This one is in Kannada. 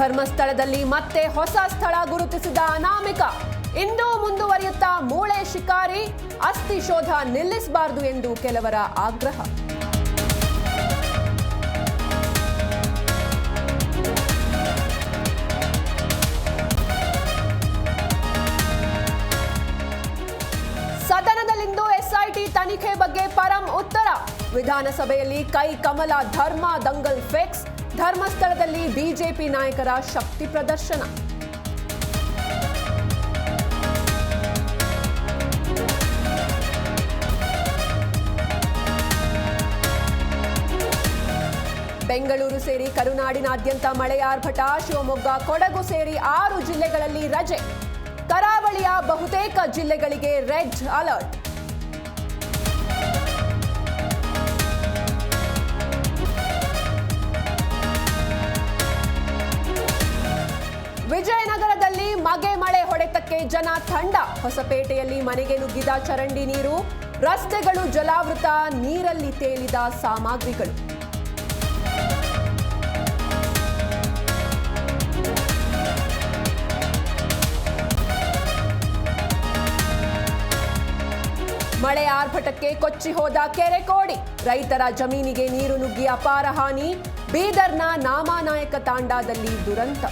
ಧರ್ಮಸ್ಥಳದಲ್ಲಿ ಮತ್ತೆ ಹೊಸ ಸ್ಥಳ ಗುರುತಿಸಿದ ಅನಾಮಿಕ. ಇಂದು ಮುಂದುವರಿಯುತ್ತಾ ಮೂಳೆ ಶಿಕಾರಿ, ಅಸ್ಥಿ ಶೋಧ ನಿಲ್ಲಿಸಬಾರದು ಎಂದು ಕೆಲವರ ಆಗ್ರಹ. ಸದನದಲ್ಲಿಂದು ಎಸ್ಐಟಿ ತನಿಖೆ ಬಗ್ಗೆ ಪರಂ ಉತ್ತರ. ವಿಧಾನಸಭೆಯಲ್ಲಿ ಕೈ ಕಮಲ ಧರ್ಮ ದಂಗಲ್ ಫಿಕ್ಸ್. ಧರ್ಮಸ್ಥಳದಲ್ಲಿ ಬಿಜೆಪಿ ನಾಯಕರ ಶಕ್ತಿ ಪ್ರದರ್ಶನ. ಬೆಂಗಳೂರು ಸೇರಿ ಕರುನಾಡಿನಾದ್ಯಂತ ಮಳೆಯ ಆರ್ಭಟ. ಶಿವಮೊಗ್ಗ, ಕೊಡಗು ಸೇರಿ 6 ಜಿಲ್ಲೆಗಳಲ್ಲಿ ರಜೆ. ಕರಾವಳಿಯ ಬಹುತೇಕ ಜಿಲ್ಲೆಗಳಿಗೆ ರೆಡ್ ಅಲರ್ಟ್. ವಿಜಯನಗರದಲ್ಲಿ ಮಗೆ ಮಳೆ ಹೊಡೆತಕ್ಕೆ ಜನ ತಂಡ. ಹೊಸಪೇಟೆಯಲ್ಲಿ ಮನೆಗೆ ನುಗ್ಗಿದ ಚರಂಡಿ ನೀರು. ರಸ್ತೆಗಳು ಜಲಾವೃತ, ನೀರಲ್ಲಿ ತೇಲಿದ ಸಾಮಗ್ರಿಗಳು. ಮಳೆ ಆರ್ಭಟಕ್ಕೆ ಕೊಚ್ಚಿ ಹೋದ ಕೆರೆಕೋಡಿ. ರೈತರ ಜಮೀನಿಗೆ ನೀರು ನುಗ್ಗಿ ಅಪಾರ ಹಾನಿ. ಬೀದರ್ನ ನಾಮಾನಾಯಕ ತಾಂಡಾದಲ್ಲಿ ದುರಂತ.